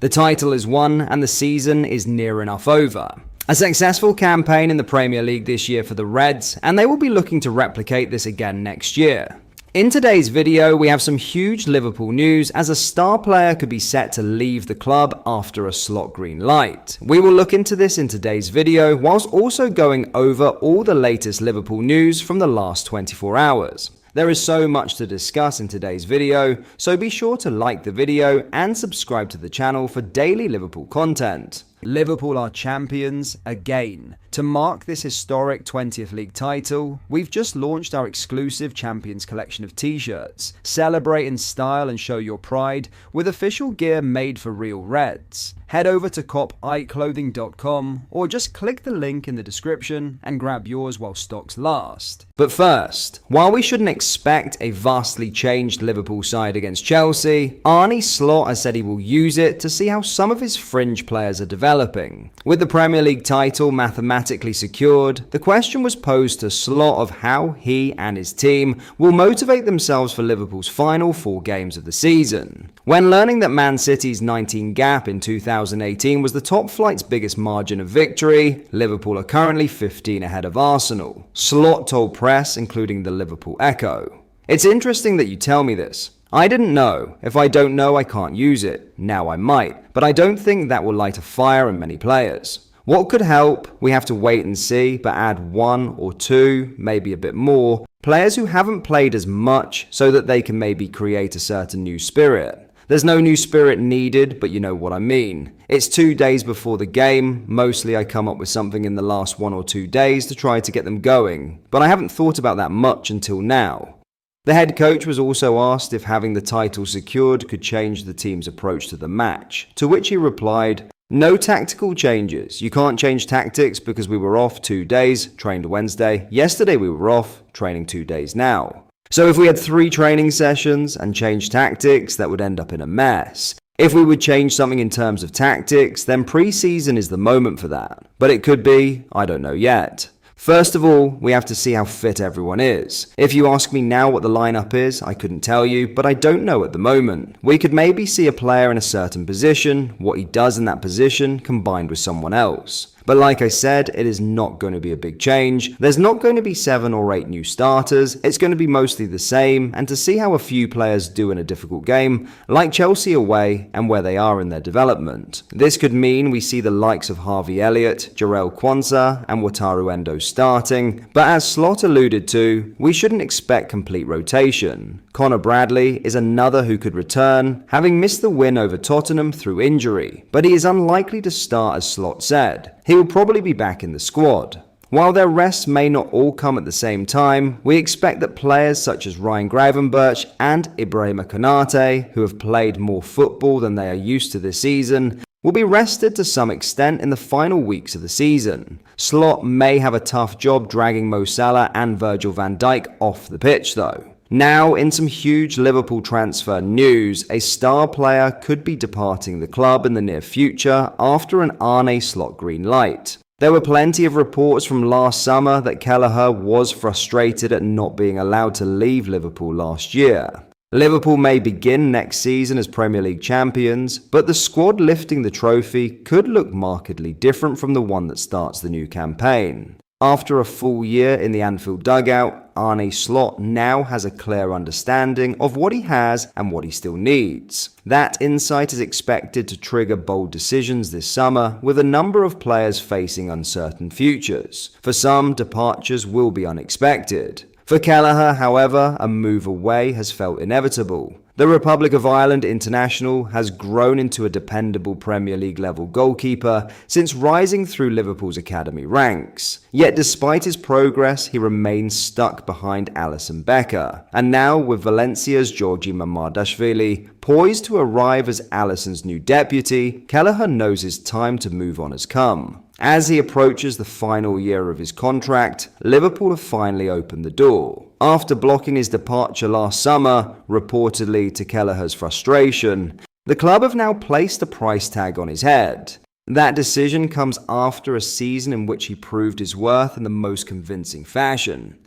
The title is won and the season is near enough over. A successful campaign in the Premier League this year for the Reds, and they will be looking to replicate this again next year. In today's video, we have some huge Liverpool news as a star player could be set to leave the club after a slot green light. We will look into this in today's video, whilst also going over all the latest Liverpool news from the last 24 hours. There is so much to discuss in today's video, so be sure to like the video and subscribe to the channel for daily Liverpool content. Liverpool are champions again. To mark this historic 20th league title, we've just launched our exclusive Champions collection of t-shirts. Celebrate in style and show your pride with official gear made for real Reds. Head over to copiclothing.com or just click the link in the description and grab yours while stocks last. But first, while we shouldn't expect a vastly changed Liverpool side against Chelsea, Arne Slot has said he will use it to see how some of his fringe players are developing. With the Premier League title mathematically secured, the question was posed to Slot of how he and his team will motivate themselves for Liverpool's final 4 games of the season. When learning that Man City's 19 gap in 2018 was the top flight's biggest margin of victory, Liverpool are currently 15 ahead of Arsenal. Slot told press, including the Liverpool Echo, "It's interesting that you tell me this. I didn't know. If I don't know, I can't use it. Now I might. But I don't think that will light a fire in many players. What could help? We have to wait and see, but add 1 or 2, maybe a bit more, players who haven't played as much so that they can maybe create a certain new spirit. There's no new spirit needed, but you know what I mean. It's 2 days before the game. Mostly I come up with something in the last 1 or 2 days to try to get them going. But I haven't thought about that much until now." The head coach was also asked if having the title secured could change the team's approach to the match, to which he replied, "No tactical changes. You can't change tactics because we were off 2 days, trained Wednesday. Yesterday we were off, training 2 days now. So if we had 3 training sessions and changed tactics, that would end up in a mess. If we would change something in terms of tactics, then pre-season is the moment for that. But it could be, I don't know yet. First of all, we have to see how fit everyone is. If you ask me now what the lineup is, I couldn't tell you, but I don't know at the moment. We could maybe see a player in a certain position, what he does in that position, combined with someone else. But like I said, it is not going to be a big change. There's not going to be 7 or 8 new starters. It's going to be mostly the same, and to see how a few players do in a difficult game, like Chelsea away, and where they are in their development. This could mean we see the likes of Harvey Elliott, Jarell Quansah, and Wataru Endo starting, but as Slot alluded to, we shouldn't expect complete rotation. Connor Bradley is another who could return, having missed the win over Tottenham through injury, but he is unlikely to start as Slot said. He will probably be back in the squad. While their rests may not all come at the same time, we expect that players such as Ryan Gravenberch and Ibrahima Konate, who have played more football than they are used to this season, will be rested to some extent in the final weeks of the season. Slot may have a tough job dragging Mo Salah and Virgil van Dijk off the pitch though. Now, in some huge Liverpool transfer news, a star player could be departing the club in the near future after an Arne Slot green light. There were plenty of reports from last summer that Kelleher was frustrated at not being allowed to leave Liverpool last year. Liverpool may begin next season as Premier League champions, but the squad lifting the trophy could look markedly different from the one that starts the new campaign. After a full year in the Anfield dugout, Arne Slot now has a clear understanding of what he has and what he still needs. That insight is expected to trigger bold decisions this summer, with a number of players facing uncertain futures. For some, departures will be unexpected. For Kelleher, however, a move away has felt inevitable. The Republic of Ireland international has grown into a dependable Premier League level goalkeeper since rising through Liverpool's academy ranks. Yet despite his progress, he remains stuck behind Alisson Becker. And now with Valencia's Georgi Mamardashvili poised to arrive as Alisson's new deputy, Kelleher knows his time to move on has come. As he approaches the final year of his contract, Liverpool have finally opened the door. After blocking his departure last summer, reportedly to Kelleher's frustration, the club have now placed a price tag on his head. That decision comes after a season in which he proved his worth in the most convincing fashion.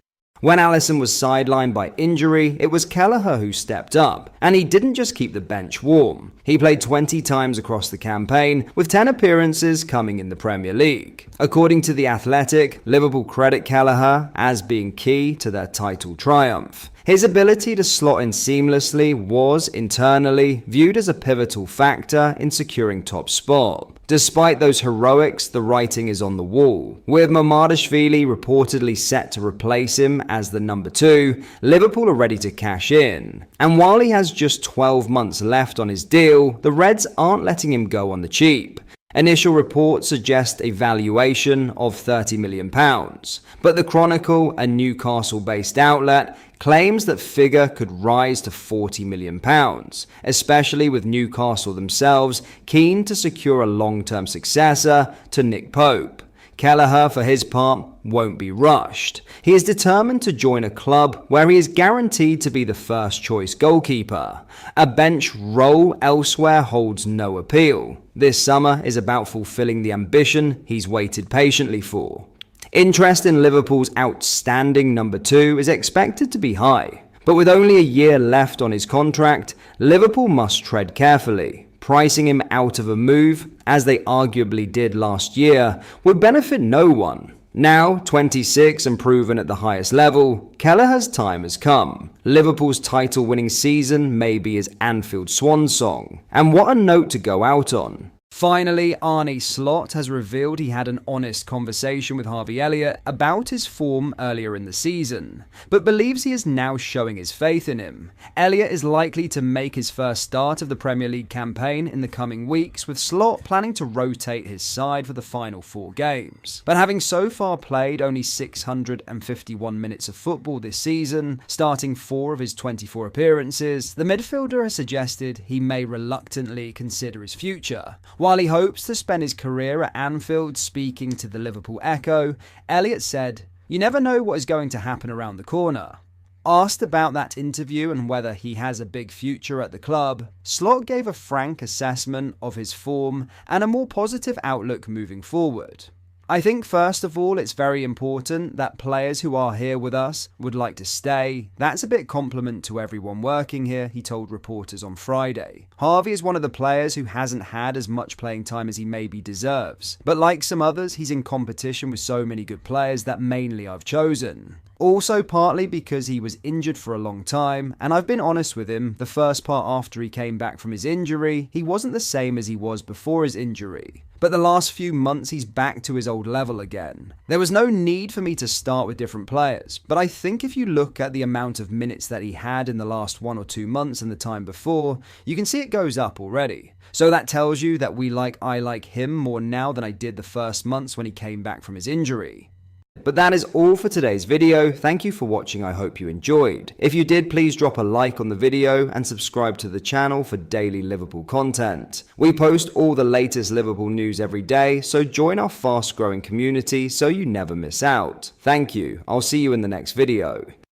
When Alisson was sidelined by injury, it was Kelleher who stepped up, and he didn't just keep the bench warm. He played 20 times across the campaign, with 10 appearances coming in the Premier League. According to The Athletic, Liverpool credit Kelleher as being key to their title triumph. His ability to slot in seamlessly was, internally, viewed as a pivotal factor in securing top spot. Despite those heroics, the writing is on the wall. With Mamadashvili reportedly set to replace him as the number 2, Liverpool are ready to cash in. And while he has just 12 months left on his deal, the Reds aren't letting him go on the cheap. Initial reports suggest a valuation of £30 million, but the Chronicle, a Newcastle-based outlet, claims that figure could rise to £40 million, especially with Newcastle themselves keen to secure a long-term successor to Nick Pope. Kelleher, for his part, won't be rushed. He is determined to join a club where he is guaranteed to be the first-choice goalkeeper. A bench role elsewhere holds no appeal. This summer is about fulfilling the ambition he's waited patiently for. Interest in Liverpool's outstanding number 2 is expected to be high, but with only a year left on his contract, Liverpool must tread carefully. Pricing him out of a move, as they arguably did last year, would benefit no one. Now, 26 and proven at the highest level, Kelleher's time has come. Liverpool's title-winning season may be his Anfield swan song. And what a note to go out on. Finally, Arne Slot has revealed he had an honest conversation with Harvey Elliott about his form earlier in the season, but believes he is now showing his faith in him. Elliott is likely to make his first start of the Premier League campaign in the coming weeks, with Slot planning to rotate his side for the final 4 games. But having so far played only 651 minutes of football this season, starting 4 of his 24 appearances, the midfielder has suggested he may reluctantly consider his future. While he hopes to spend his career at Anfield, speaking to the Liverpool Echo, Elliott said, "You never know what is going to happen around the corner." Asked about that interview and whether he has a big future at the club, Slot gave a frank assessment of his form and a more positive outlook moving forward. "I think first of all it's very important that players who are here with us would like to stay. That's a big compliment to everyone working here," he told reporters on Friday. Harvey is one of the players who hasn't had as much playing time as he maybe deserves, but like some others, he's in competition with so many good players that mainly I've chosen. Also partly because he was injured for a long time, and I've been honest with him, the first part after he came back from his injury, he wasn't the same as he was before his injury. But the last few months he's back to his old level again. There was no need for me to start with different players, but I think if you look at the amount of minutes that he had in the last 1 or 2 months and the time before, you can see it goes up already. So that tells you that I like him more now than I did the first months when he came back from his injury. But that is all for today's video. Thank you for watching. I hope you enjoyed. If you did, please drop a like on the video and subscribe to the channel for daily Liverpool content. We post all the latest Liverpool news every day, so join our fast growing community so you never miss out. Thank you. I'll see you in the next video.